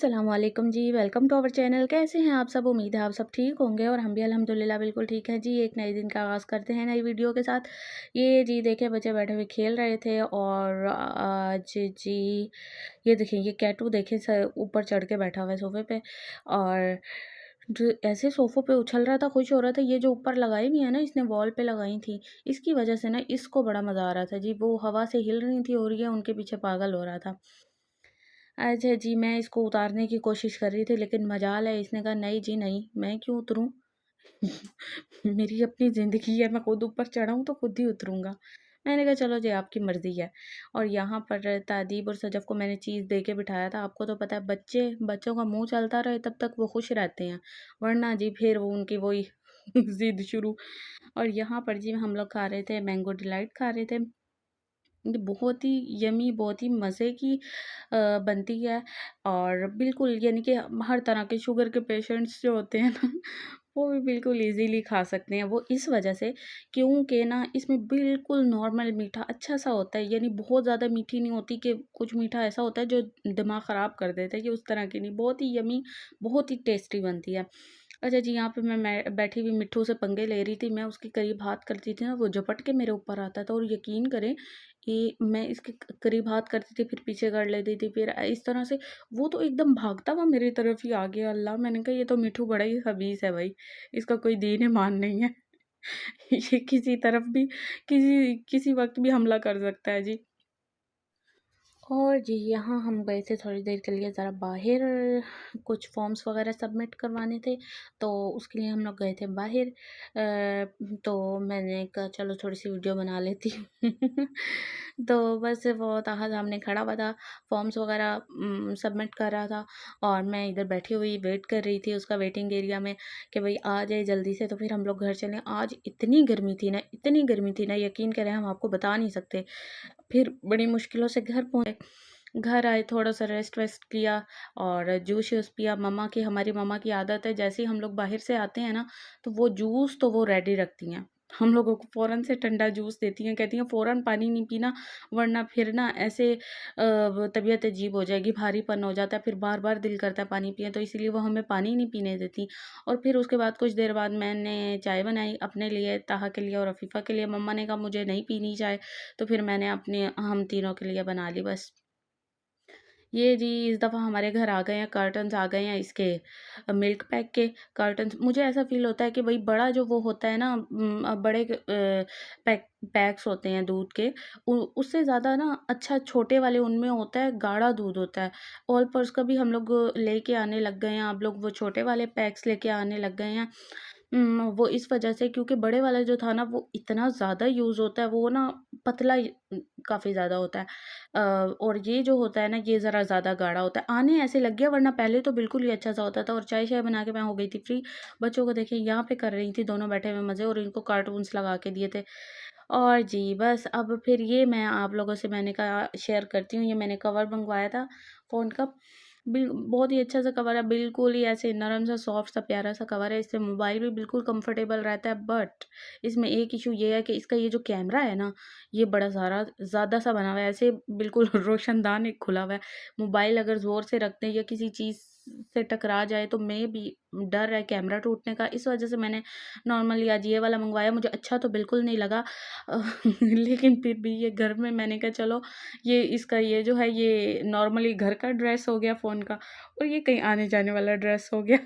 अस्सलामुअलैकुम जी, welcome to our channel. कैसे हैं आप सब? उम्मीद है आप सब ठीक होंगे और हम भी अल्हम्दुलिल्लाह बिल्कुल ठीक हैं जी। एक नए दिन का आगाज़ करते हैं नई वीडियो के साथ। ये जी देखिए बच्चे बैठे हुए खेल रहे थे और आज जी ये देखिए ये कैटू देखिए ऊपर चढ़ के बैठा हुआ है सोफ़े पे और जो ऐसे सोफ़ों पे उछल रहा था, खुश हो रहा था। ये जो ऊपर लगाई हुई है ना इसने वॉल पे लगाई थी, इसकी वज़ह से ना इसको बड़ा मज़ा आ रहा था जी। वो हवा से हिल रही थी और ये उनके पीछे पागल हो रहा था। अच्छा जी, मैं इसको उतारने की कोशिश कर रही थी लेकिन मजाल है इसने कहा नहीं जी नहीं, मैं क्यों उतरूँ? मेरी अपनी ज़िंदगी है, मैं खुद ऊपर चढ़ा हूँ तो खुद ही उतरूँगा। मैंने कहा चलो जी आपकी मर्ज़ी है। और यहाँ पर तादीब और सजफ़ को मैंने चीज़ दे के बिठाया था। आपको तो पता है बच्चों का मुँह चलता रहे तब तक वो खुश रहते हैं, वरना जी फिर वो उनकी वही ज़िद शुरू। और यहाँ पर जी हम लोग खा रहे थे मैंगो डिलाइट खा रहे थे। ये बहुत ही यम्मी बहुत ही मज़े की बनती है और बिल्कुल यानी कि हर तरह के शुगर के पेशेंट्स जो होते हैं ना वो भी बिल्कुल इजीली खा सकते हैं। वो इस वजह से क्योंकि ना इसमें बिल्कुल नॉर्मल मीठा अच्छा सा होता है, यानी बहुत ज़्यादा मीठी नहीं होती कि कुछ मीठा ऐसा होता है जो दिमाग ख़राब कर देता है, कि उस तरह की नहीं, बहुत ही यम्मी बहुत ही टेस्टी बनती है। अच्छा जी, यहाँ पे मैं बैठी हुई मिट्ठू से पंगे ले रही थी। मैं उसके करीब हाथ करती थी ना वो झपट के मेरे ऊपर आता था, और यकीन करें कि मैं इसके करीब हाथ करती थी फिर पीछे कर लेती थी, फिर इस तरह से वो तो एकदम भागता हुआ मेरी तरफ ही आ गया। अल्लाह! मैंने कहा ये तो मिट्ठू बड़ा ही खबीस है भाई, इसका कोई दीन ईमान नहीं है। ये किसी तरफ भी किसी किसी वक्त भी हमला कर सकता है जी। और जी यहाँ हम गए थे थोड़ी देर के लिए ज़रा बाहर, कुछ फॉर्म्स वगैरह सबमिट करवाने थे, तो उसके लिए हम लोग गए थे बाहर। तो मैंने कहा चलो थोड़ी सी वीडियो बना लेती हूँ। तो बस वो ताहा सामने खड़ा हुआ था, फॉर्म्स वगैरह सबमिट कर रहा था और मैं इधर बैठी हुई वेट कर रही थी उसका वेटिंग एरिया में कि भाई आ जाए जल्दी से तो फिर हम लोग घर चलें। आज इतनी गर्मी थी ना, इतनी गर्मी थी ना, यकीन करें हम आपको बता नहीं सकते। फिर बड़ी मुश्किलों से घर पहुँचे। घर आए, थोड़ा-सा रेस्ट वेस्ट किया और जूस-वूस पिया। हमारी मम्मा की आदत है जैसे ही हम लोग बाहर से आते हैं ना, तो वो जूस तो वो रेडी रखती हैं। हम लोगों को फ़ौरन से ठंडा जूस देती हैं, कहती हैं फ़ौरन पानी नहीं पीना वरना फिर ना ऐसे तबीयत अजीब हो जाएगी, भारीपन हो जाता है, फिर बार-बार दिल करता है पानी पिएँ, तो इसीलिए वो हमें पानी नहीं पीने देती। और फिर उसके बाद कुछ देर बाद मैंने चाय बनाई अपने लिए, ताहा के लिए और अफ़ीफ़ा के लिए। मम्मा ने कहा मुझे नहीं पीनी चाय, तो फिर मैंने अपने हम तीनों के लिए बना ली बस। ये जी इस दफ़ा हमारे घर आ गए हैं कर्टन्स, आ गए हैं इसके मिल्क पैक के कर्टन्स। मुझे ऐसा फ़ील होता है कि भई बड़ा जो वो होता है ना बड़े पैक्स होते हैं दूध के, उ उससे ज़्यादा ना अच्छा छोटे वाले उनमें होता है, गाढ़ा दूध होता है। ऑल-पर्स का भी हम लोग लेके आने लग गए हैं, अब लोग वो छोटे वाले पैक्स लेके आने लग गए हैं। वो इस वजह से क्योंकि बड़े वाला जो था ना वो इतना ज़्यादा यूज़ होता है, वो ना पतला काफ़ी ज़्यादा होता है। और ये जो होता है ना ये ज़रा ज़्यादा गाढ़ा होता है। आने ऐसे लग गया, वरना पहले तो बिल्कुल ही अच्छा-सा होता था। और चाय-शाय बना के मैं हो गई थी फ्री। बच्चों को देखिए यहाँ पे कर रही थी, दोनों बैठे हुए मज़े, और इनको कार्टून्स लगा के दिए थे। और जी बस अब फिर ये मैं आप लोगों से मैंने कहा शेयर करती हूँ। ये मैंने कवर मँगवाया था फ़ोन का। बहुत ही अच्छा सा कवर है, बिल्कुल ही ऐसे नरम सा, सॉफ्ट सा, प्यारा सा कवर है। इससे मोबाइल भी बिल्कुल कंफर्टेबल रहता है, बट इसमें एक इश्यू ये है कि इसका ये जो कैमरा है ना, ये बड़ा सारा ज़्यादा सा बना हुआ है, ऐसे बिल्कुल रोशनदान एक खुला हुआ है। मोबाइल अगर ज़ोर से रखते हैं या किसी चीज़ से टकरा जाए तो भी डर है कैमरा टूटने का। इस वजह से मैंने नॉर्मली आज ये वाला मँगवाया। मुझे अच्छा तो बिल्कुल नहीं लगा लेकिन फिर भी ये घर में मैंने कहा चलो ये इसका ये जो है ये नॉर्मली घर का ड्रेस हो गया फ़ोन का, और ये कहीं आने-जाने वाला ड्रेस हो गया।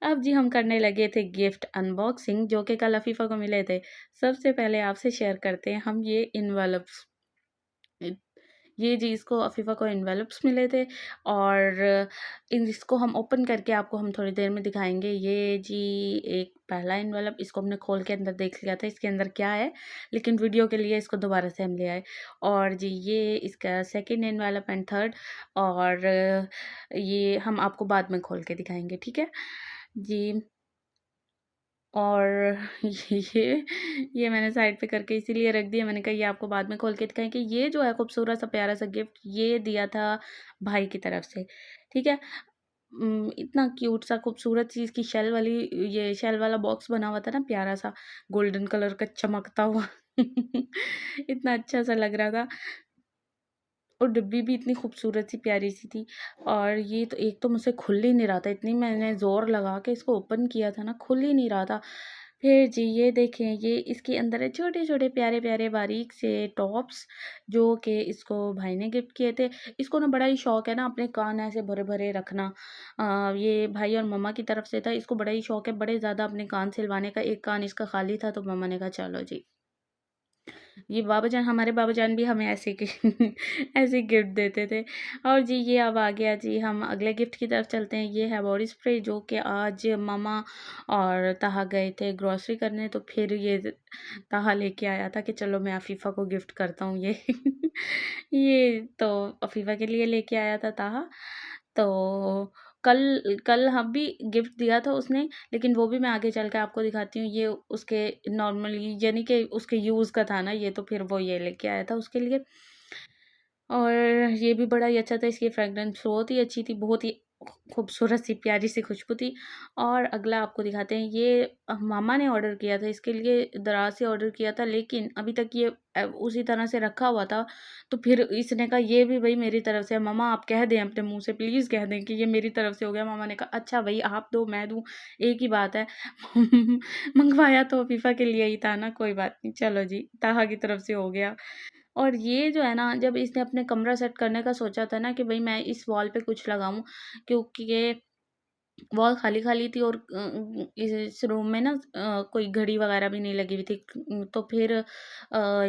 अब जी हम करने लगे थे गिफ्ट अनबॉक्सिंग, जो कि कल अफ़ीफ़ा को मिले थे। सबसे पहले आपसे शेयर करते हैं हम ये एनवेलप्स। ये जी इसको अफ़ीफ़ा को एनवेलप्स मिले थे और इन इसको हम ओपन करके आपको हम थोड़ी देर में दिखाएँगे। ये जी एक पहला एनवेलप, इसको हमने खोल के अंदर देख लिया था इसके अंदर क्या है, लेकिन वीडियो के लिए इसको दोबारा से हम ले आए। और जी ये इसका सेकंड एनवेलप एंड थर्ड, और ये हम आपको बाद में खोल के दिखाएँगे, ठीक है? जी। और ये मैंने साइड पे करके इसीलिए रख दिया, मैंने कहा ये आपको बाद में खोल के दिखाएँ कि ये जो है खूबसूरत सा प्यारा सा गिफ्ट ये दिया था भाई की तरफ से, ठीक है? इतना क्यूट सा खूबसूरत सी इसकी शेल वाली ये शेल वाला बॉक्स बना हुआ था ना प्यारा सा, गोल्डन कलर का चमकता हुआ इतना अच्छा सा लग रहा था। और डिब्बी भी इतनी खूबसूरत सी प्यारी सी थी। और ये तो एक तो मुझसे खुल ही नहीं रहा था, इतनी मैंने ज़ोर लगा के इसको ओपन किया था ना, खुल ही नहीं रहा था। फिर जी ये देखें, ये इसके अंदर है छोटे-छोटे प्यारे-प्यारे बारीक से टॉप्स, जो कि इसको भाई ने गिफ्ट किए थे। इसको ना बड़ा ही शौक है ना अपने कान ऐसे भरे-भरे रखना। ये भाई और मम्मा की तरफ से था, इसको बड़ा ही शौक है बड़े ज़्यादा अपने कान सिलवाने का। एक कान इसका खाली था तो मम्मा ने कहा चलो जी। ये बाबाजान, हमारे बाबाजान भी हमें ऐसे कि ऐसे गिफ्ट देते थे। और जी ये अब आ गया जी, हम अगले गिफ्ट की तरफ चलते हैं। ये है बॉडी स्प्रे, जो कि आज मामा और ताहा गए थे ग्रॉसरी करने, तो फिर ये ताहा लेके आया था कि चलो मैं अफीफ़ा को गिफ्ट करता हूँ ये। ये तो अफीफ़ा के लिए लेके आया था ताहा। तो कल कल हम भी गिफ्ट दिया था उसने, लेकिन वो भी मैं आगे चल के आपको दिखाती हूँ। ये उसके नॉर्मली यानी कि उसके यूज़ का था ना ये, तो फिर वो ये लेके आया था उसके लिए। और ये भी बड़ा ही अच्छा था, इसकी फ्रेग्रेंस बहुत ही अच्छी थी, बहुत ही खूबसूरत सी प्यारी सी खुशबू थी। और अगला आपको दिखाते हैं, ये मामा ने ऑर्डर किया था, इसके लिए दराज से ऑर्डर किया था, लेकिन अभी तक ये उसी तरह से रखा हुआ था। तो फिर इसने कहा ये भी भई मेरी तरफ से है, मम्मा आप कह दें अपने मुँह से, प्लीज़ कह दें कि ये मेरी तरफ से हो गया। मामा ने कहा अच्छा भई आप दो मैं दूँ, एक ही बात है। मंगवाया तो अफ़ीफ़ा के लिए ही था ना, कोई बात नहीं, चलो जी, ताहा की तरफ से हो गया। और ये जो है ना, जब इसने अपने कमरा सेट करने का सोचा था ना कि भई मैं इस वॉल पे कुछ लगाऊँ, क्योंकि ये वॉल खाली-खाली थी और इस रूम में ना कोई घड़ी वगैरह भी नहीं लगी हुई थी। तो फिर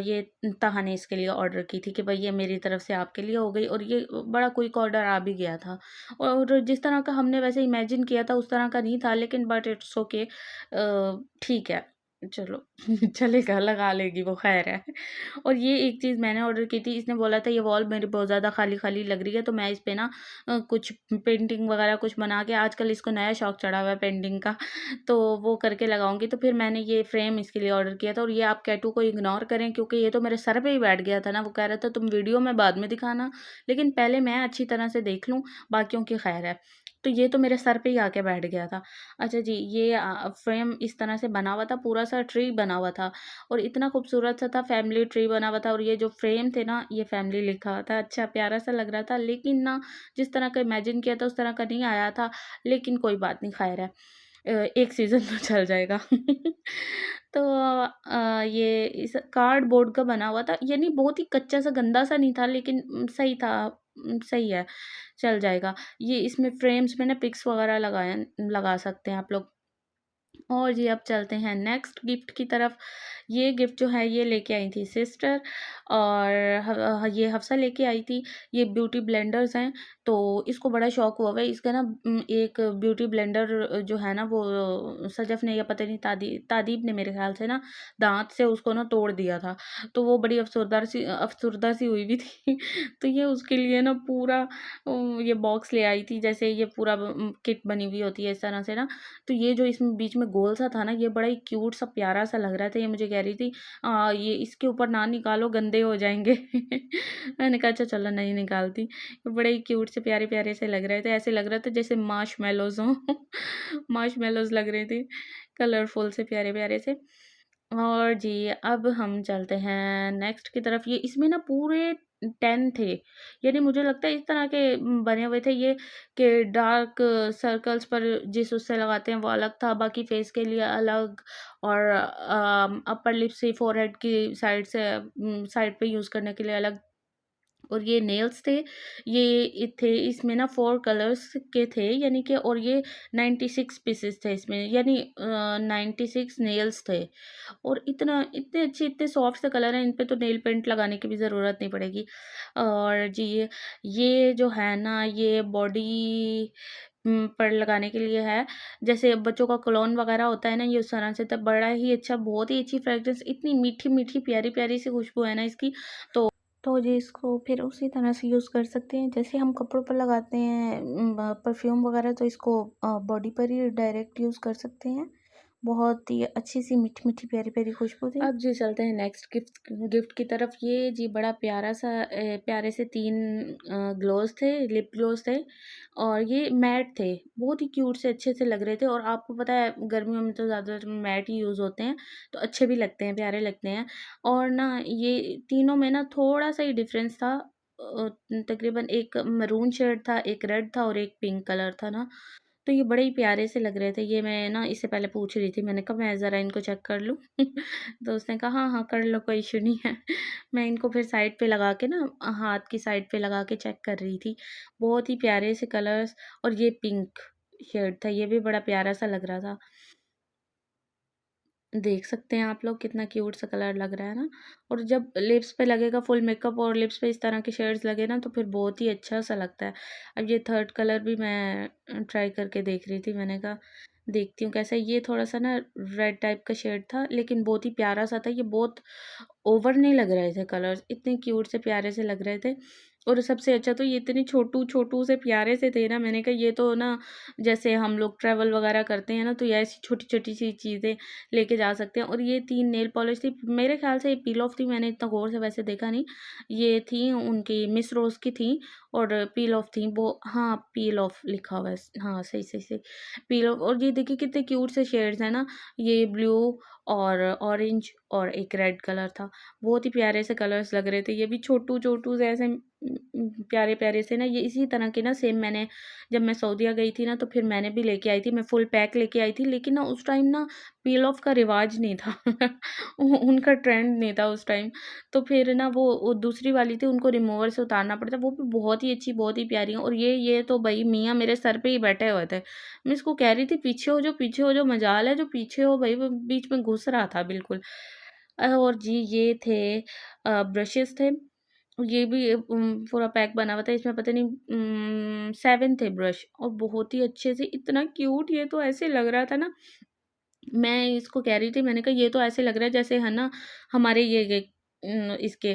ये ताहा ने इसके लिए ऑर्डर की थी कि भई ये मेरी तरफ से आपके लिए हो गई, और ये बड़ा क्विक ऑर्डर आ भी गया था। और जिस तरह का हमने वैसे इमेजिन किया था उस तरह का नहीं था, लेकिन बट इट्स ओके, ठीक है, चलो चलेगा, लगा लेगी वो, ख़ैर है। और ये एक चीज़ मैंने ऑर्डर की थी, इसने बोला था ये वॉल मेरी बहुत ज़्यादा खाली-खाली लग रही है, तो मैं इस पे ना कुछ पेंटिंग वगैरह कुछ बना के, आजकल इसको नया शौक चढ़ा हुआ है पेंटिंग का, तो वो करके लगाऊँगी। तो फिर मैंने ये फ्रेम इसके लिए ऑर्डर किया था। और ये आप कैटू को इग्नोर करें, क्योंकि ये तो मेरे सर पे ही बैठ गया था ना, वो कह रहा था तुम वीडियो में बाद में दिखाना, लेकिन पहले मैं अच्छी तरह से देख लूँ, बाकियों की खैर है। तो ये तो मेरे सर पे ही आके बैठ गया था। अच्छा जी, ये फ्रेम इस तरह से बना हुआ था, पूरा सा ट्री बना हुआ था, और इतना खूबसूरत सा था, फैमिली ट्री बना हुआ था। और ये जो फ्रेम थे ना, ये फैमिली लिखा हुआ था, अच्छा प्यारा सा लग रहा था, लेकिन ना जिस तरह का इमेजिन किया था उस तरह का नहीं आया था, लेकिन कोई बात नहीं, खैर है। एक सीज़न तो चल जाएगा। तो ये इस कार्डबोर्ड का बना हुआ था, यानी बहुत ही कच्चा सा गंदा सा नहीं था, लेकिन सही था, सही है, चल जाएगा। ये इसमें फ्रेम्स में ना पिक्स वगैरह लगा सकते हैं आप लोग। और जी अब चलते हैं नेक्स्ट गिफ्ट की तरफ। ये गिफ्ट जो है ये लेके आई थी सिस्टर, और ये हफ्सा लेके आई थी। ये ब्यूटी ब्लेंडर्स हैं, तो इसको बड़ा शौक हुआ हुआ है इसका ना। एक ब्यूटी ब्लेंडर जो है ना, वो सजफ ने या पता नहीं तादीब ने मेरे ख्याल से ना दांत से उसको ना तोड़ दिया था। तो वो बड़ी अफसरदा सी हुई हुई थी। तो ये उसके लिए ना पूरा ये बॉक्स ले आई थी, जैसे ये पूरा किट बनी हुई होती है इस तरह से ना। तो ये जो इसमें बीच में गोल सा था ना, ये बड़ा ही क्यूट सा प्यारा सा लग रहा था। ये मुझे कह रही थी ये इसके ऊपर ना निकालो, गंदे हो जाएँगे। मैंने कहा अच्छा चलो नहीं निकालती। बड़े ही क्यूट से प्यारे-प्यारे से लग रहे थे। ऐसे लग रहा था जैसे मार्शमैलोज़ हों। मार्शमैलोज़ लग रहे थे, कलरफुल से प्यारे-प्यारे से। और जी, अब हम चलते हैं नेक्स्ट की तरफ। ये इसमें ना पूरे 10 थे, यानी मुझे लगता है इस तरह के बने हुए थे ये, कि डार्क सर्कल्स पर जिस उससे लगाते हैं वो अलग था, बाकी फेस के लिए अलग, और अपर लिप्स से फोरहेड की साइड से साइड पे यूज़ करने के लिए अलग। और ये नेल्स थे, ये थे इसमें ना 4 कलर्स के थे, यानी कि, और ये 96 पीसेस थे इसमें, यानी 96 नेल्स थे। और इतने अच्छे, इतने सॉफ्ट से कलर हैं, इन पे तो नेल पेंट लगाने की भी ज़रूरत नहीं पड़ेगी। और जी ये जो है ना, ये बॉडी पर लगाने के लिए है, जैसे बच्चों का कोलोन वगैरह होता है ना, ये उस तरह से। तो बड़ा ही अच्छा, बहुत ही अच्छी फ्रेग्रेंस, इतनी मीठी-मीठी, प्यारी-प्यारी सी खुशबू है ना इसकी। तो जी इसको फिर उसी तरह से यूज़ कर सकते हैं, जैसे हम कपड़ों पर लगाते हैं परफ्यूम वगैरह, तो इसको बॉडी पर ही डायरेक्ट यूज़ कर सकते हैं। बहुत ही अच्छी सी मीठी-मीठी, प्यारी-प्यारी खुशबू थी। अब जी चलते हैं नेक्स्ट गिफ्ट गिफ्ट की तरफ। ये जी बड़ा प्यारा सा प्यारे से 3 ग्लोव्स थे, लिप ग्लोव्स थे, और ये मैट थे। बहुत ही क्यूट से अच्छे से लग रहे थे, और आपको पता है गर्मियों में तो ज़्यादातर मैट ही यूज़ होते हैं, तो अच्छे भी लगते हैं, प्यारे लगते हैं। और ना ये तीनों में ना थोड़ा-सा ही डिफ़रेंस था। तकरीबन एक मैरून शेड था, एक रेड था और एक पिंक कलर था ना, तो ये बड़े ही प्यारे से लग रहे थे। ये मैं ना इससे पहले पूछ रही थी, मैंने कहा मैं ज़रा इनको चेक कर लूँ? तो उसने कहा हाँ, हाँ कर लो, कोई इश्यू नहीं है। मैं इनको फिर साइड पे लगा के ना, हाथ की साइड पे लगा के चेक कर रही थी। बहुत ही प्यारे से कलर्स, और ये पिंक शेड था, ये भी बड़ा प्यारा सा लग रहा था। देख सकते हैं आप लोग कितना क्यूट सा कलर लग रहा है ना। और जब लिप्स पे लगेगा फुल मेकअप और लिप्स पे इस तरह के शेड्स लगे ना, तो फिर बहुत ही अच्छा सा लगता है। अब ये थर्ड कलर भी मैं ट्राई करके देख रही थी, मैंने कहा देखती हूँ कैसा है। ये थोड़ा सा ना रेड टाइप का शेड था, लेकिन बहुत ही प्यारा सा था। ये बहुत ओवर नहीं लग रहे थे कलर्स, इतने क्यूट से प्यारे से लग रहे थे। और सबसे अच्छा तो ये इतने छोटू छोटू से प्यारे से थे ना, मैंने कहा ये तो ना जैसे हम लोग ट्रैवल वगैरह करते हैं ना, तो ये ऐसी छोटी छोटी सी चीज़ें लेके जा सकते हैं। और ये 3 नेल पॉलिश थी, मेरे ख्याल से ये पील ऑफ थी, मैंने इतना गौर से वैसे देखा नहीं। ये थी उनकी मिस रोज़ की थी, और पील ऑफ थी वो, हाँ पील ऑफ लिखा हुआ है, हाँ सही सही सही, पील ऑफ। और ये देखिए कितने क्यूट से शेड्स हैं ना, ये ब्लू और ऑरेंज और एक रेड कलर था। बहुत ही प्यारे से कलर्स लग रहे थे, ये भी छोटू छोटू से ऐसे प्यारे प्यारे से ना। ये इसी तरह के ना सेम मैंने जब मैं सऊदीया गई थी ना, तो फिर मैंने भी लेके आई थी, मैं फुल पैक लेके आई थी। लेकिन ना उस टाइम ना पील ऑफ का रिवाज नहीं था। उनका ट्रेंड नहीं था उस टाइम। तो फिर ना वो दूसरी वाली थी, उनको रिमूवर से उतारना पड़ता, वो भी बहुत ही अच्छी बहुत ही प्यारी है। और ये तो भाई मियाँ मेरे सर पे ही बैठे हुए थे। मैं इसको कह रही थी पीछे हो जो, पीछे हो जो, मजाल है जो पीछे हो भाई, वो बीच में घुस रहा था बिल्कुल। और जी ये थे ब्रशेस थे, ये भी पूरा पैक बना हुआ था, इसमें पता नहीं 7 थे ब्रश, और बहुत ही अच्छे से, इतना क्यूट। ये तो ऐसे लग रहा था ना, मैं इसको कह रही थी, मैंने कहा ये तो ऐसे लग रहा है जैसे है ना हमारे ये इसके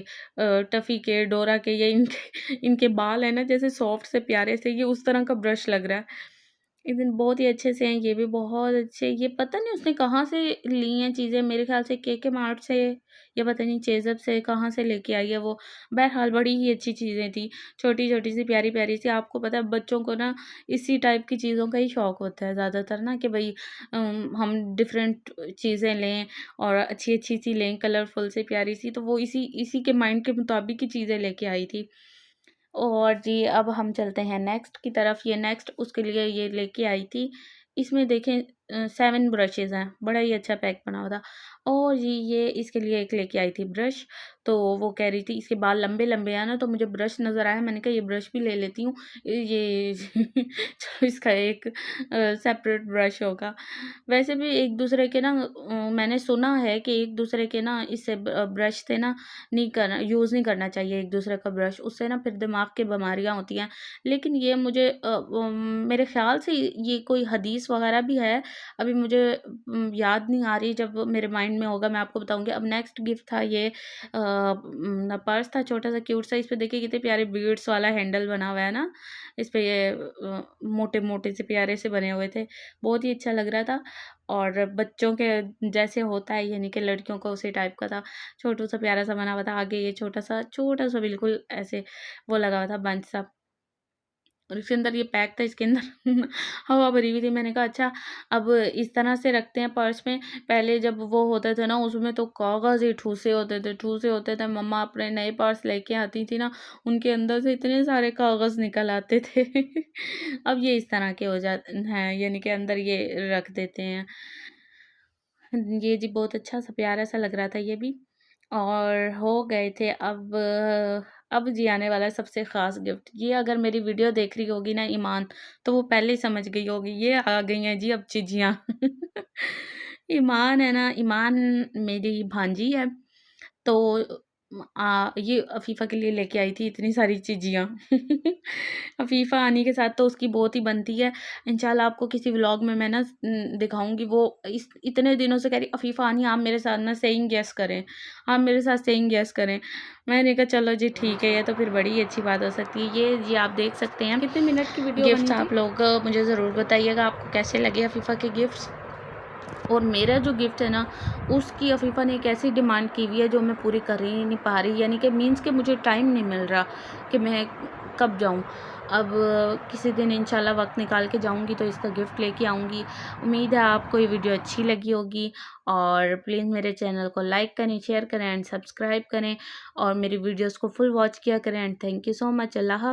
टफ़ी के, डोरा के, ये इनके इनके बाल है ना जैसे सॉफ्ट से प्यारे से, ये उस तरह का ब्रश लग रहा है। इवन बहुत ही अच्छे से हैं, ये भी बहुत अच्छे। ये पता नहीं उसने कहाँ से ली हैं चीज़ें, मेरे ख़्याल से केके मार्ट से, या पता नहीं चेज़अप से कहाँ से लेके आई है वो। बहरहाल बड़ी ही अच्छी चीज़ें थी, छोटी-छोटी सी प्यारी-प्यारी सी। आपको पता है बच्चों को ना इसी टाइप की चीज़ों का ही शौक होता है ज़्यादातर ना, कि भई हम डिफरेंट चीज़ें लें और अच्छी-अच्छी सी लें, कलरफुल सी प्यारी सी। तो वो इसी इसी के माइंड के मुताबिक ही चीज़ें लेके आई थी। और जी अब हम चलते हैं नेक्स्ट की तरफ। ये नेक्स्ट उसके लिए ये लेके आई थी। इसमें देखें 7 ब्रशेज़ हैं, बड़ा ही अच्छा पैक बना हुआ था। और जी ये इसके लिए एक लेके आई थी ब्रश, तो वो कह रही थी इसके बाल लंबे-लंबे हैं ना, तो मुझे ब्रश नज़र आया, मैंने कहा ये ब्रश भी ले लेती हूँ। ये चलो इसका एक सेपरेट ब्रश होगा। वैसे भी एक-दूसरे के ना मैंने सुना है कि एक-दूसरे के ना इससे ब्रश से ना नहीं करना, यूज़ नहीं करना चाहिए एक-दूसरे का ब्रश, उससे ना फिर दिमाग की बीमारियाँ होती हैं। लेकिन ये मुझे मेरे ख़्याल से ये कोई हदीस वग़ैरह भी है, अभी मुझे याद नहीं आ रही, जब मेरे माइंड में होगा मैं आपको बताऊँगी। अब नेक्स्ट गिफ्ट था ये पर्स था छोटा-सा क्यूट सा, इस पे देखिए कितने प्यारे बीड्स वाला हैंडल बना हुआ है ना, इस पे ये मोटे-मोटे से प्यारे से बने हुए थे, बहुत ही अच्छा लग रहा था। और बच्चों के जैसे होता है, यानी कि लड़कियों का उसी टाइप का था, छोटू-सा प्यारा-सा बना हुआ था। आगे ये छोटा-सा बिल्कुल ऐसे वो लगा हुआ था बंच सा, और इसके अंदर ये पैक था, इसके अंदर हवा भरी हुई थी। मैंने कहा अच्छा अब इस तरह से रखते हैं पर्स में, पहले जब वो होते थे ना उसमें तो कागज़ ही ठूसे होते थे। मम्मा अपने नए पर्स लेके आती थी ना, उनके अंदर से इतने सारे कागज़ निकल आते थे। अब ये इस तरह के हो जाते हैं, यानी कि अंदर ये रख देते हैं। ये जी बहुत अच्छा-सा प्यारा-सा लग रहा था ये भी। और हो गए थे अब जी आने वाला है सबसे ख़ास गिफ्ट। ये अगर मेरी वीडियो देख रही होगी ना ईमान, तो वो पहले ही समझ गई होगी, ये आ गई हैं जी अब चिज्जियाँ। ईमान है ना, ईमान मेरी भांजी है, तो ये अफ़ीफ़ा के लिए लेके आई थी इतनी सारी चीज़ियाँ। अफ़ीफ़ा आने के साथ तो उसकी बहुत ही बनती है। इंशाल्लाह आपको किसी व्लॉग में मैं ना दिखाऊँगी। वो इस इतने दिनों से कह रही अफ़ीफ़ा आनी आप मेरे साथ ना सेइंग येस करें, आप मेरे साथ सेइंग येस करें। मैंने कहा चलो जी ठीक है, ये तो फिर बड़ी ही अच्छी बात हो सकती है। ये जी आप देख सकते हैं कितने मिनट की वीडियो गिफ्ट्स। बनी थी? आप लोग मुझे ज़रूर बताइएगा आपको कैसे लगे अफ़ीफ़ा के गिफ्ट्स। और मेरा जो गिफ्ट है ना, उसकी अफ़ीफ़ा ने एक ऐसी डिमांड की हुई है जो मैं पूरी कर ही नहीं पा रही, यानी कि मीन्स कि मुझे टाइम नहीं मिल रहा कि मैं कब जाऊँ। अब किसी दिन इंशाल्लाह वक्त निकाल के जाऊँगी तो इसका गिफ्ट लेके आऊँगी। उम्मीद है आपको ये वीडियो अच्छी लगी होगी, और प्लीज़ मेरे चैनल को लाइक करें, शेयर करें एंड सब्सक्राइब करें, और मेरी वीडियोस को फुल वॉच किया करें। And thank you so much. अल्लाह हाफ़िज़।